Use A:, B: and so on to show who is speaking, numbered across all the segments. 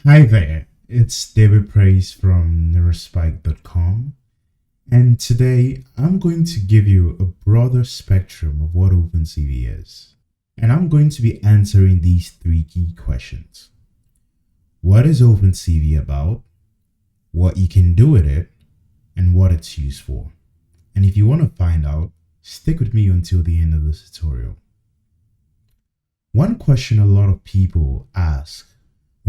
A: Hi there, it's David Praise from Neuraspike.com, and today I'm going to give you a broader spectrum of what OpenCV is. And I'm going to be answering these three key questions. What is OpenCV about? What you can do with it? And what it's used for. And if you want to find out, stick with me until the end of this tutorial. One question a lot of people ask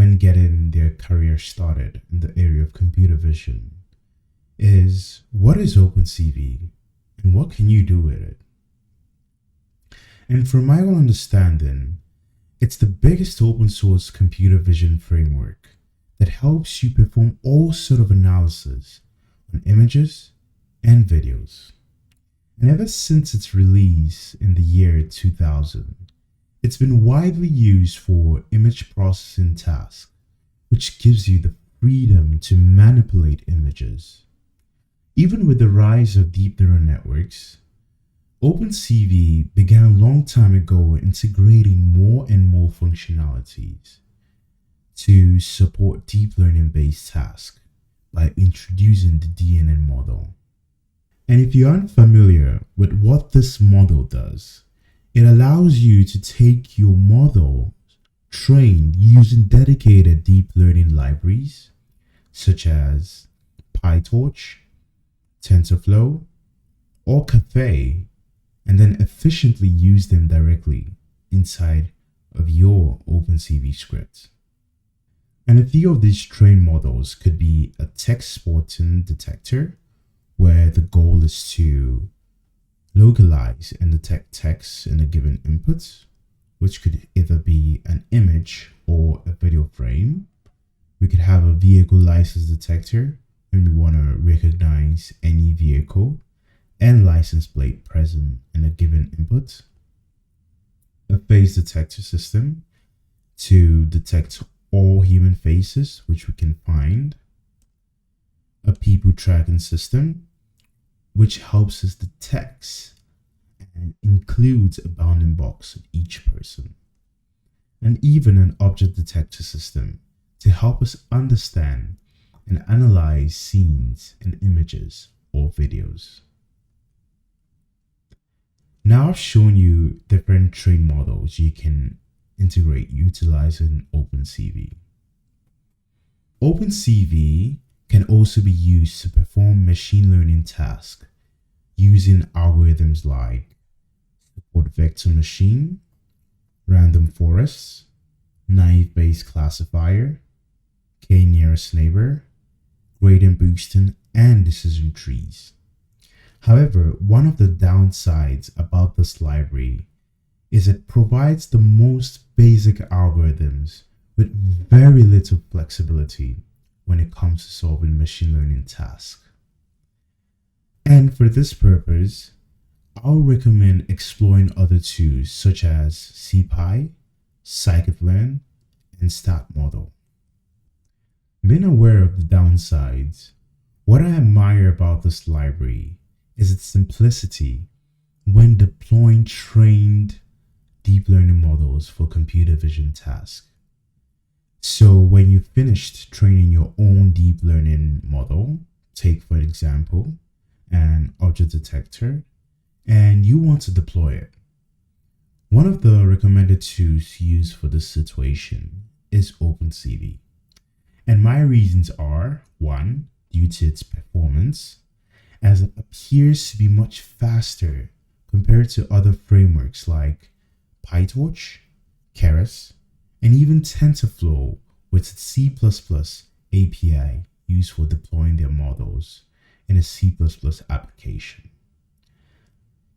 A: when getting their career started in the area of computer vision is, what is OpenCV and what can you do with it? And from my own understanding, it's the biggest open source computer vision framework that helps you perform all sort of analysis on images and videos. And ever since its release in the year 2000, it's been widely used for image processing tasks, which gives you the freedom to manipulate images. Even with the rise of deep neural networks, OpenCV began a long time ago integrating more and more functionalities to support deep learning based tasks by introducing the DNN model. And if you aren't familiar with what this model does, it allows you to take your model trained using dedicated deep learning libraries such as PyTorch, TensorFlow, or Caffe, and then efficiently use them directly inside of your OpenCV script. And a few of these trained models could be a text spotting detector, where the goal is to localize and detect text in a given input, which could either be an image or a video frame. We could have a vehicle license detector when we want to recognize any vehicle and license plate present in a given input. A face detector system to detect all human faces which we can find. A people tracking system which helps us detect and includes a bounding box of each person. And even an object detector system to help us understand and analyze scenes and images or videos. Now I've shown you different trained models you can integrate utilizing OpenCV. OpenCV can also be used to perform machine learning tasks using algorithms like support vector machine, random forests, naive Bayes classifier, k-nearest neighbor, gradient boosting, and decision trees. However, one of the downsides about this library is it provides the most basic algorithms with very little flexibility when it comes to solving machine learning tasks. And for this purpose, I'll recommend exploring other tools such as CPy, scikit-learn, and StatModel. Being aware of the downsides, what I admire about this library is its simplicity when deploying trained deep learning models for computer vision tasks. So when you finished training your own deep learning model, take for example an object detector, and you want to deploy it, one of the recommended tools used for this situation is OpenCV. And my reasons are, one, due to its performance, as it appears to be much faster compared to other frameworks like PyTorch, Keras, and even TensorFlow with its C++ API used for deploying their models in a C++ application.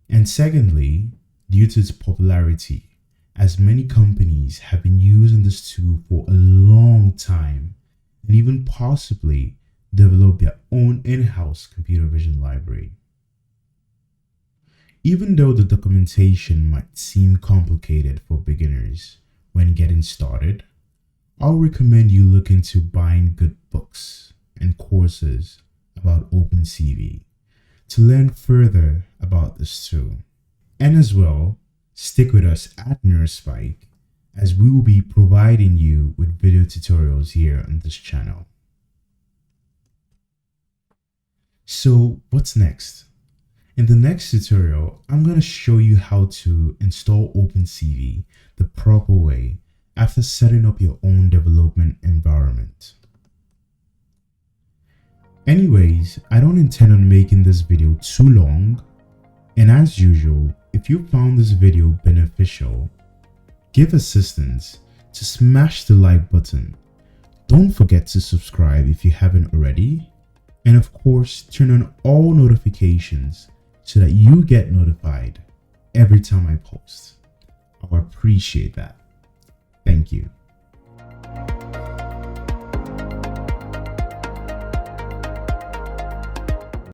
A: And secondly, due to its popularity, as many companies have been using this tool for a long time and even possibly develop their own in-house computer vision library. Even though the documentation might seem complicated for beginners when getting started, I'll recommend you look into buying good books and courses about OpenCV to learn further about this tool. And as well, stick with us at Neuraspike as we will be providing you with video tutorials here on this channel. So what's next? In the next tutorial, I'm going to show you how to install OpenCV the proper way after setting up your own development environment. Anyways, I don't intend on making this video too long, and as usual, if you found this video beneficial, give assistance to smash the like button. Don't forget to subscribe if you haven't already, and of course, turn on all notifications so that you get notified every time I post. I'll appreciate that. Thank you.